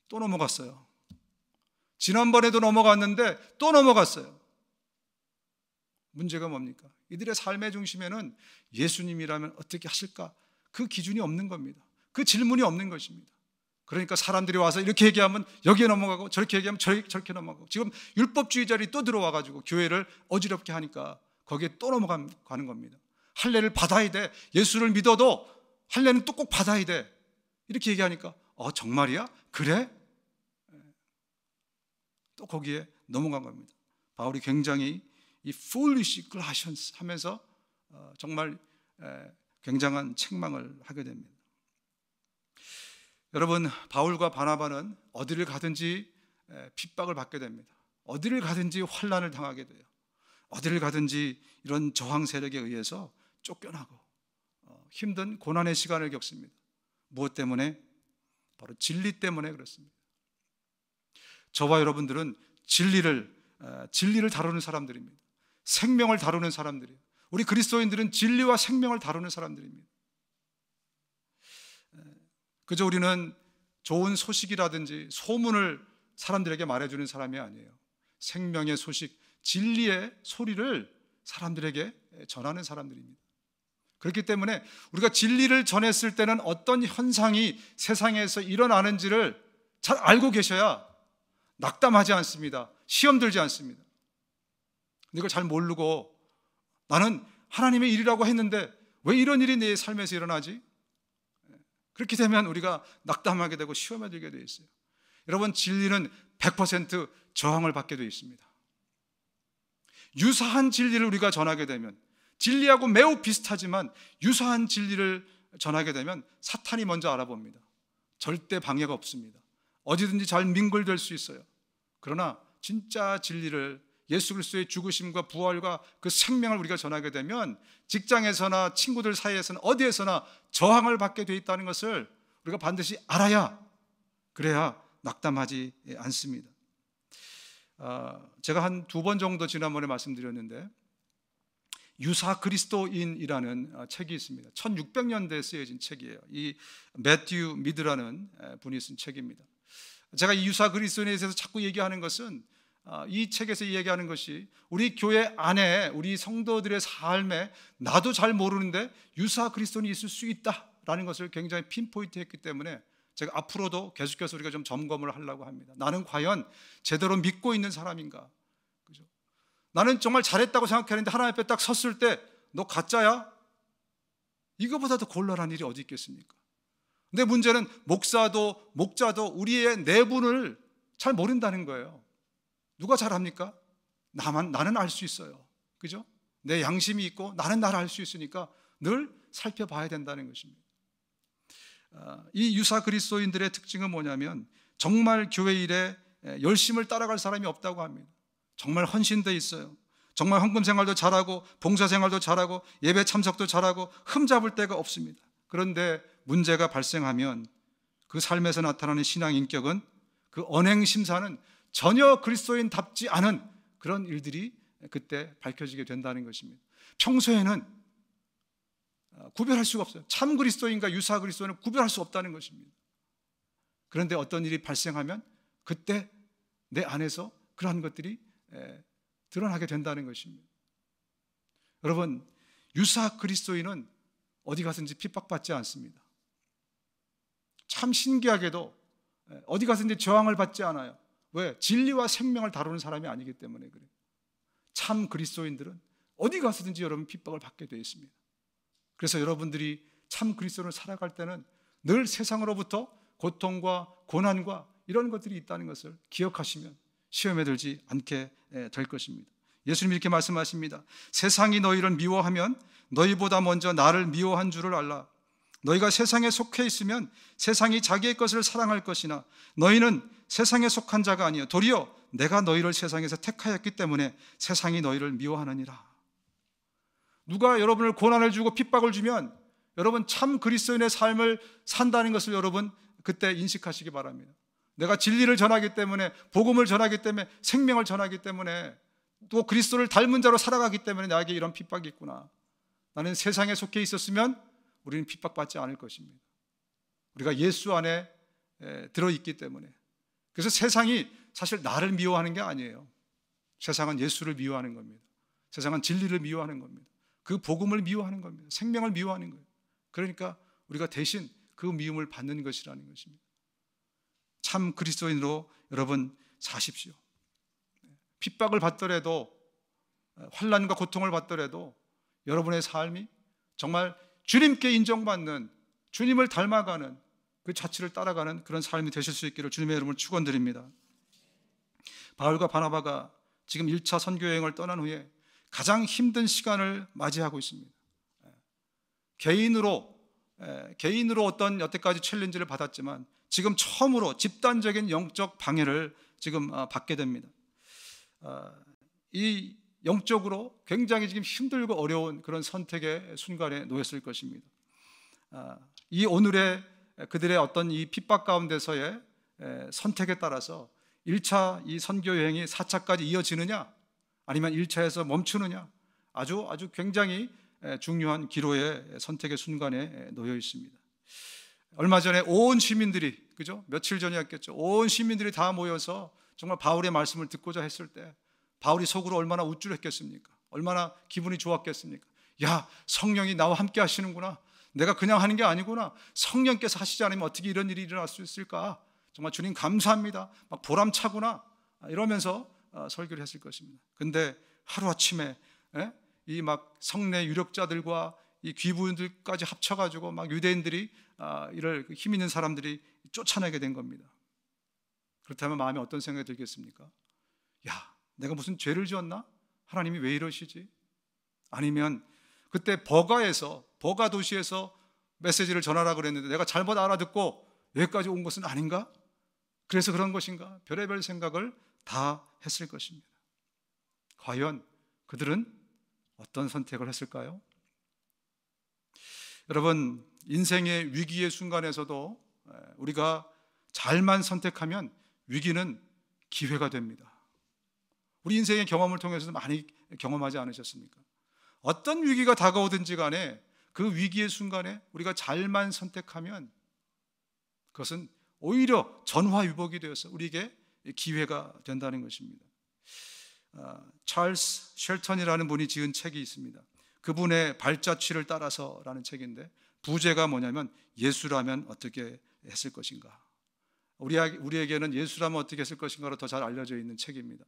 또 넘어갔어요. 지난번에도 넘어갔는데 또 넘어갔어요. 문제가 뭡니까? 이들의 삶의 중심에는 예수님이라면 어떻게 하실까? 그 기준이 없는 겁니다. 그 질문이 없는 것입니다. 그러니까 사람들이 와서 이렇게 얘기하면 여기에 넘어가고 저렇게 얘기하면 저렇게 넘어가고, 지금 율법주의자들이 또 들어와가지고 교회를 어지럽게 하니까 거기에 또 넘어가는 겁니다. 할례를 받아야 돼. 예수를 믿어도 할례는 또 꼭 받아야 돼. 이렇게 얘기하니까 정말이야? 그래? 또 거기에 넘어간 겁니다. 바울이 굉장히 이 foolish Galatians 하면서 정말 굉장한 책망을 하게 됩니다. 여러분, 바울과 바나바는 어디를 가든지 핍박을 받게 됩니다. 어디를 가든지 환난을 당하게 돼요. 어디를 가든지 이런 저항 세력에 의해서 쫓겨나고 힘든 고난의 시간을 겪습니다. 무엇 때문에? 바로 진리 때문에 그렇습니다. 저와 여러분들은 진리를 다루는 사람들입니다. 생명을 다루는 사람들이에요. 우리 그리스도인들은 진리와 생명을 다루는 사람들입니다. 그저 우리는 좋은 소식이라든지 소문을 사람들에게 말해주는 사람이 아니에요. 생명의 소식, 진리의 소리를 사람들에게 전하는 사람들입니다. 그렇기 때문에 우리가 진리를 전했을 때는 어떤 현상이 세상에서 일어나는지를 잘 알고 계셔야 낙담하지 않습니다. 시험 들지 않습니다. 이걸 잘 모르고 나는 하나님의 일이라고 했는데 왜 이런 일이 내 삶에서 일어나지? 그렇게 되면 우리가 낙담하게 되고 시험에 들게 되어 있어요. 여러분, 진리는 100% 저항을 받게 되어 있습니다. 유사한 진리를 우리가 전하게 되면, 진리하고 매우 비슷하지만 유사한 진리를 전하게 되면 사탄이 먼저 알아봅니다. 절대 방해가 없습니다. 어디든지 잘 민글될 수 있어요. 그러나 진짜 진리를, 예수 그리스도의 죽으심과 부활과 그 생명을 우리가 전하게 되면 직장에서나 친구들 사이에서나 어디에서나 저항을 받게 되어 있다는 것을 우리가 반드시 알아야, 그래야 낙담하지 않습니다. 제가 한 2번 정도 지난번에 말씀드렸는데, 유사 그리스도인이라는 책이 있습니다. 1600년대에 쓰여진 책이에요. 이 매튜 미드라는 분이 쓴 책입니다. 제가 이 유사 그리스도인에 대해서 자꾸 얘기하는 것은, 이 책에서 얘기하는 것이 우리 교회 안에 우리 성도들의 삶에 나도 잘 모르는데 유사 그리스도인이 있을 수 있다라는 것을 굉장히 핀포인트 했기 때문에 제가 앞으로도 계속해서 우리가 좀 점검을 하려고 합니다. 나는 과연 제대로 믿고 있는 사람인가? 그죠? 나는 정말 잘했다고 생각했는데 하나님 앞에 딱 섰을 때 너 가짜야? 이거보다 더 곤란한 일이 어디 있겠습니까? 근데 문제는 목사도 목자도 우리의 내분을 잘 모른다는 거예요. 누가 잘합니까? 나는 알 수 있어요. 그죠? 내 양심이 있고 나는 나를 알 수 있으니까 늘 살펴봐야 된다는 것입니다. 이 유사 그리스도인들의 특징은 뭐냐면 정말 교회 일에 열심을 따라갈 사람이 없다고 합니다. 정말 헌신되어 있어요. 정말 헌금 생활도 잘하고 봉사 생활도 잘하고 예배 참석도 잘하고 흠잡을 데가 없습니다. 그런데 문제가 발생하면 그 삶에서 나타나는 신앙 인격은, 그 언행 심사는 전혀 그리스도인답지 않은 그런 일들이 그때 밝혀지게 된다는 것입니다. 평소에는 구별할 수가 없어요. 참 그리스도인과 유사 그리스도인을 구별할 수 없다는 것입니다. 그런데 어떤 일이 발생하면 그때 내 안에서 그러한 것들이 드러나게 된다는 것입니다. 여러분, 유사 그리스도인은 어디 가든지 핍박받지 않습니다. 참 신기하게도 어디 가든지 저항을 받지 않아요. 왜? 진리와 생명을 다루는 사람이 아니기 때문에 그래요. 참 그리스도인들은 어디 가서든지 여러분 핍박을 받게 되어 있습니다. 그래서 여러분들이 참 그리스도를 살아갈 때는 늘 세상으로부터 고통과 고난과 이런 것들이 있다는 것을 기억하시면 시험에 들지 않게 될 것입니다. 예수님이 이렇게 말씀하십니다. 세상이 너희를 미워하면 너희보다 먼저 나를 미워한 줄을 알라. 너희가 세상에 속해 있으면 세상이 자기의 것을 사랑할 것이나 너희는 세상에 속한 자가 아니요 도리어 내가 너희를 세상에서 택하였기 때문에 세상이 너희를 미워하느니라. 누가 여러분을 고난을 주고 핍박을 주면 여러분 참 그리스도인의 삶을 산다는 것을 여러분 그때 인식하시기 바랍니다. 내가 진리를 전하기 때문에, 복음을 전하기 때문에, 생명을 전하기 때문에 또 그리스도를 닮은 자로 살아가기 때문에 나에게 이런 핍박이 있구나. 나는 세상에 속해 있었으면 우리는 핍박받지 않을 것입니다. 우리가 예수 안에 들어있기 때문에. 그래서 세상이 사실 나를 미워하는 게 아니에요. 세상은 예수를 미워하는 겁니다. 세상은 진리를 미워하는 겁니다. 그 복음을 미워하는 겁니다. 생명을 미워하는 거예요. 그러니까 우리가 대신 그 미움을 받는 것이라는 것입니다. 참 그리스도인으로 여러분 사십시오. 핍박을 받더라도, 환난과 고통을 받더라도 여러분의 삶이 정말 주님께 인정받는, 주님을 닮아가는, 그 자취를 따라가는 그런 삶이 되실 수 있기를 주님의 이름으로 축원드립니다. 바울과 바나바가 지금 1차 선교 여행을 떠난 후에 가장 힘든 시간을 맞이하고 있습니다. 개인으로 어떤 여태까지 챌린지를 받았지만 지금 처음으로 집단적인 영적 방해를 지금 받게 됩니다. 이 영적으로 굉장히 지금 힘들고 어려운 그런 선택의 순간에 놓였을 것입니다. 이 오늘의 그들의 어떤 이 핍박 가운데서의 선택에 따라서 1차 이 선교 여행이 4차까지 이어지느냐, 아니면 1차에서 멈추느냐, 아주 굉장히 중요한 기로의 선택의 순간에 놓여 있습니다. 얼마 전에 온 시민들이, 그죠? 며칠 전이었겠죠. 온 시민들이 다 모여서 정말 바울의 말씀을 듣고자 했을 때 바울이 속으로 얼마나 우쭐했겠습니까? 얼마나 기분이 좋았겠습니까? 야, 성령이 나와 함께 하시는구나. 내가 그냥 하는 게 아니구나. 성령께서 하시지 않으면 어떻게 이런 일이 일어날 수 있을까? 정말 주님 감사합니다. 막 보람차구나. 이러면서 설교를 했을 것입니다. 근데 하루아침에 이 막 성내 유력자들과 이 귀부인들까지 합쳐가지고 막 유대인들이 이를 힘 있는 사람들이 쫓아내게 된 겁니다. 그렇다면 마음에 어떤 생각이 들겠습니까? 야, 내가 무슨 죄를 지었나? 하나님이 왜 이러시지? 아니면 그때 버가 도시에서 메시지를 전하라 그랬는데 내가 잘못 알아듣고 여기까지 온 것은 아닌가? 그래서 그런 것인가? 별의별 생각을 다 했을 것입니다. 과연 그들은 어떤 선택을 했을까요? 여러분, 인생의 위기의 순간에서도 우리가 잘만 선택하면 위기는 기회가 됩니다. 우리 인생의 경험을 통해서도 많이 경험하지 않으셨습니까? 어떤 위기가 다가오든지 간에 그 위기의 순간에 우리가 잘만 선택하면 그것은 오히려 전화위복이 되어서 우리에게 기회가 된다는 것입니다. 찰스 쉘턴이라는 분이 지은 책이 있습니다. 그분의 발자취를 따라서라는 책인데 부제가 뭐냐면 예수라면 어떻게 했을 것인가. 우리에게는 예수라면 어떻게 했을 것인가로 더 잘 알려져 있는 책입니다.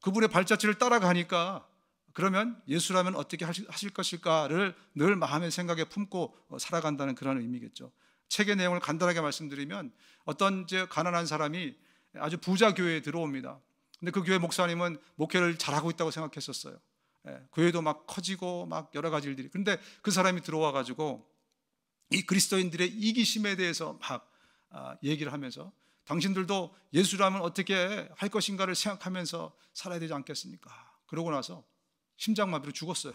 그분의 발자취를 따라가니까 그러면 예수라면 어떻게 하실 것일까를 늘 마음의 생각에 품고 살아간다는 그런 의미겠죠. 책의 내용을 간단하게 말씀드리면 어떤 가난한 사람이 아주 부자 교회에 들어옵니다. 근데 그 교회 목사님은 목회를 잘하고 있다고 생각했었어요. 교회도 막 커지고 막 여러 가지 일들이. 근데 그 사람이 들어와 가지고 이 그리스도인들의 이기심에 대해서 막 얘기를 하면서 당신들도 예수라면 어떻게 할 것인가를 생각하면서 살아야 되지 않겠습니까? 그러고 나서 심장마비로 죽었어요.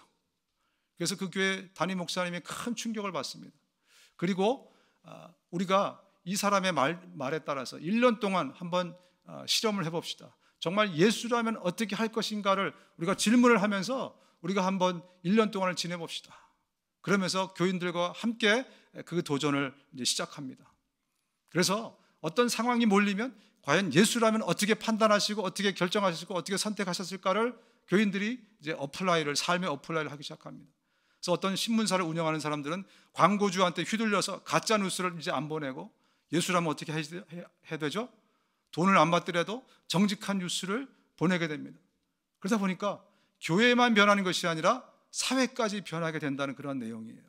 그래서 그 교회 담임 목사님이 큰 충격을 받습니다. 그리고 우리가 이 사람의 말에 따라서 1년 동안 한번 실험을 해봅시다. 정말 예수라면 어떻게 할 것인가를 우리가 질문을 하면서 우리가 한번 1년 동안을 지내봅시다. 그러면서 교인들과 함께 그 도전을 이제 시작합니다. 그래서 어떤 상황이 몰리면 과연 예수라면 어떻게 판단하시고 어떻게 결정하셨고 어떻게 선택하셨을까를 교인들이 이제 삶의 어플라이를 하기 시작합니다. 그래서 어떤 신문사를 운영하는 사람들은 광고주한테 휘둘려서 가짜 뉴스를 이제 안 보내고 예수라면 어떻게 해야 되죠? 돈을 안 받더라도 정직한 뉴스를 보내게 됩니다. 그러다 보니까 교회만 변하는 것이 아니라 사회까지 변하게 된다는 그런 내용이에요.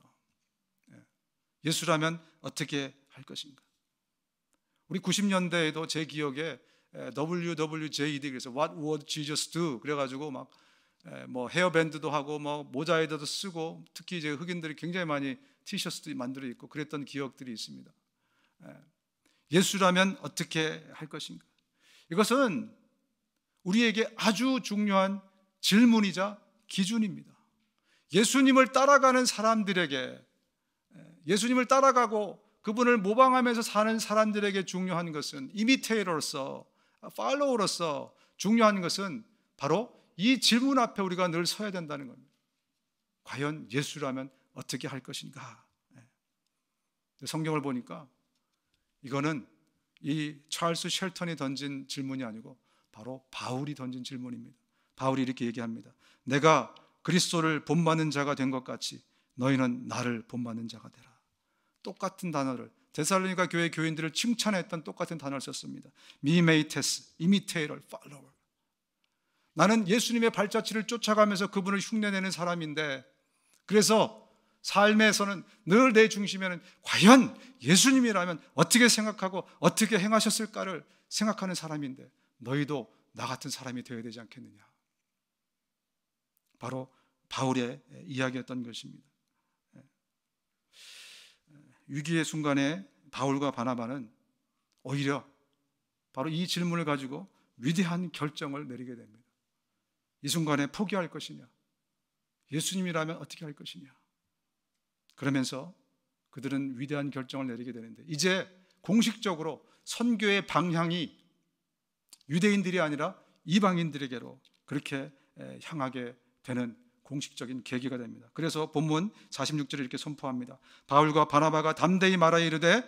예수라면 어떻게 할 것인가? 우리 90년대에도 제 기억에 WWJD 그래서 What would Jesus do? 그래가지고 막 뭐 헤어밴드도 하고 뭐 모자에도 쓰고 특히 이제 흑인들이 굉장히 많이 티셔츠도 만들어 입고 그랬던 기억들이 있습니다. 예수라면 어떻게 할 것인가? 이것은 우리에게 아주 중요한 질문이자 기준입니다. 예수님을 따라가는 사람들에게, 예수님을 따라가고 그분을 모방하면서 사는 사람들에게 중요한 것은 이미테이터로서, 팔로워로서 중요한 것은 바로 이 질문 앞에 우리가 늘 서야 된다는 겁니다. 과연 예수라면 어떻게 할 것인가? 성경을 보니까 이거는 이 찰스 쉘턴이 던진 질문이 아니고 바로 바울이 던진 질문입니다. 바울이 이렇게 얘기합니다. 내가 그리스도를 본받는 자가 된 것 같이 너희는 나를 본받는 자가 되라. 똑같은 단어를, 데살로니가 교회 교인들을 칭찬했던 똑같은 단어를 썼습니다. 미메이테스, 이미테이럴, 팔로워. 나는 예수님의 발자취를 쫓아가면서 그분을 흉내내는 사람인데, 그래서 삶에서는 늘 내 중심에는 과연 예수님이라면 어떻게 생각하고 어떻게 행하셨을까를 생각하는 사람인데, 너희도 나 같은 사람이 되어야 되지 않겠느냐. 바로 바울의 이야기였던 것입니다. 위기의 순간에 바울과 바나바는 오히려 바로 이 질문을 가지고 위대한 결정을 내리게 됩니다. 이 순간에 포기할 것이냐, 예수님이라면 어떻게 할 것이냐. 그러면서 그들은 위대한 결정을 내리게 되는데, 이제 공식적으로 선교의 방향이 유대인들이 아니라 이방인들에게로 그렇게 향하게 되는 공식적인 계기가 됩니다. 그래서 본문 46절에 이렇게 선포합니다. 바울과 바나바가 담대히 말하여 이르되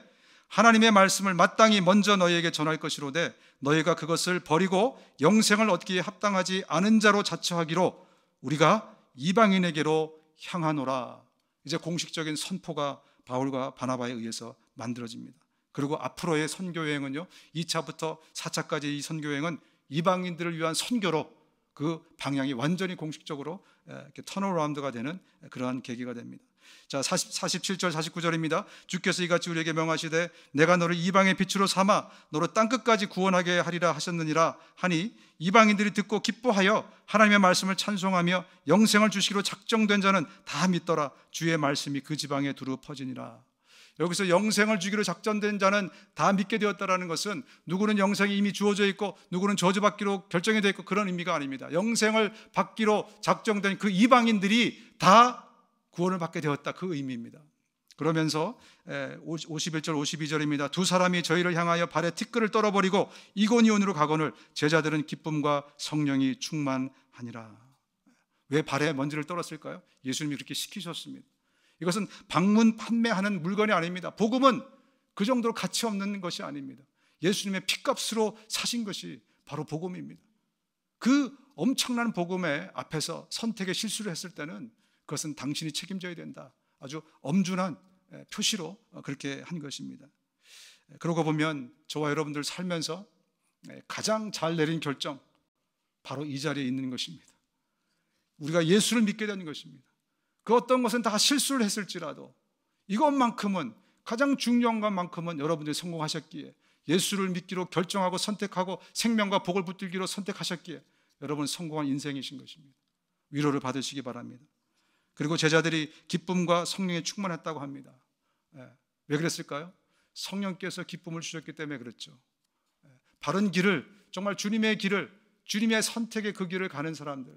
하나님의 말씀을 마땅히 먼저 너희에게 전할 것이로되 너희가 그것을 버리고 영생을 얻기에 합당하지 않은 자로 자처하기로 우리가 이방인에게로 향하노라. 이제 공식적인 선포가 바울과 바나바에 의해서 만들어집니다. 그리고 앞으로의 선교여행은요, 2차부터 4차까지 이 선교여행은 이방인들을 위한 선교로 그 방향이 완전히 공식적으로 이렇게 턴어라운드가 되는 그러한 계기가 됩니다. 자, 47절 49절입니다. 주께서 이같이 우리에게 명하시되 내가 너를 이방의 빛으로 삼아 너로 땅끝까지 구원하게 하리라 하셨느니라 하니 이방인들이 듣고 기뻐하여 하나님의 말씀을 찬송하며 영생을 주시기로 작정된 자는 다 믿더라. 주의 말씀이 그 지방에 두루 퍼지니라. 여기서 영생을 주기로 작정된 자는 다 믿게 되었다라는 것은 누구는 영생이 이미 주어져 있고 누구는 저주받기로 결정이 되어 있고 그런 의미가 아닙니다. 영생을 받기로 작정된 그 이방인들이 다 구원을 받게 되었다, 그 의미입니다. 그러면서 51절 52절입니다. 두 사람이 저희를 향하여 발에 티끌을 떨어버리고 이고니온으로 가거늘 제자들은 기쁨과 성령이 충만하니라. 왜 발에 먼지를 떨었을까요? 예수님이 그렇게 시키셨습니다. 이것은 방문 판매하는 물건이 아닙니다. 복음은 그 정도로 가치 없는 것이 아닙니다. 예수님의 핏값으로 사신 것이 바로 복음입니다. 그 엄청난 복음의 앞에서 선택의 실수를 했을 때는 그것은 당신이 책임져야 된다. 아주 엄중한 표시로 그렇게 한 것입니다. 그러고 보면 저와 여러분들 살면서 가장 잘 내린 결정, 바로 이 자리에 있는 것입니다. 우리가 예수를 믿게 되는 것입니다. 그 어떤 것은 다 실수를 했을지라도 이것만큼은, 가장 중요한 것만큼은 여러분들이 성공하셨기에, 예수를 믿기로 결정하고 선택하고 생명과 복을 붙들기로 선택하셨기에 여러분 성공한 인생이신 것입니다. 위로를 받으시기 바랍니다. 그리고 제자들이 기쁨과 성령에 충만했다고 합니다. 왜 그랬을까요? 성령께서 기쁨을 주셨기 때문에 그렇죠. 바른 길을, 정말 주님의 길을, 주님의 선택의 그 길을 가는 사람들,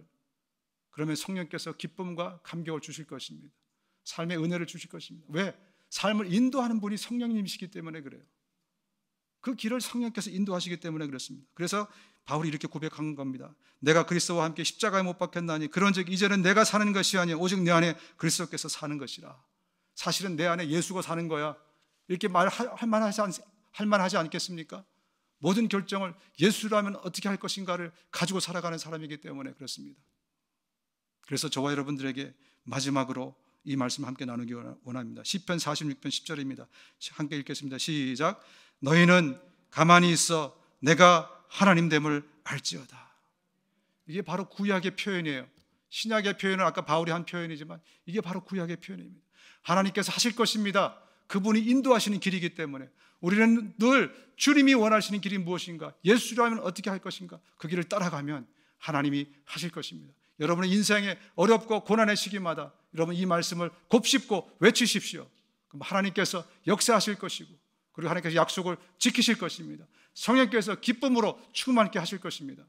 그러면 성령께서 기쁨과 감격을 주실 것입니다. 삶의 은혜를 주실 것입니다. 왜? 삶을 인도하는 분이 성령님이시기 때문에 그래요. 그 길을 성령께서 인도하시기 때문에 그렇습니다. 그래서 바울이 이렇게 고백한 겁니다. 내가 그리스도와 함께 십자가에 못 박혔나니 그런즉 이제는 내가 사는 것이 아니요 오직 내 안에 그리스도께서 사는 것이라. 사실은 내 안에 예수가 사는 거야. 이렇게 할 만하지 않겠습니까? 모든 결정을 예수라면 어떻게 할 것인가를 가지고 살아가는 사람이기 때문에 그렇습니다. 그래서 저와 여러분들에게 마지막으로 이 말씀 함께 나누기 원합니다. 시편 46편 10절입니다. 함께 읽겠습니다. 시작. 너희는 가만히 있어 내가 하나님됨을 알지어다. 이게 바로 구약의 표현이에요. 신약의 표현은 아까 바울이 한 표현이지만 이게 바로 구약의 표현입니다. 하나님께서 하실 것입니다. 그분이 인도하시는 길이기 때문에 우리는 늘 주님이 원하시는 길이 무엇인가, 예수라면 어떻게 할 것인가, 그 길을 따라가면 하나님이 하실 것입니다. 여러분의 인생에 어렵고 고난의 시기마다 여러분 이 말씀을 곱씹고 외치십시오. 그럼 하나님께서 역사하실 것이고, 그리고 하나님께서 약속을 지키실 것입니다. 성령께서 기쁨으로 충만케 하실 것입니다.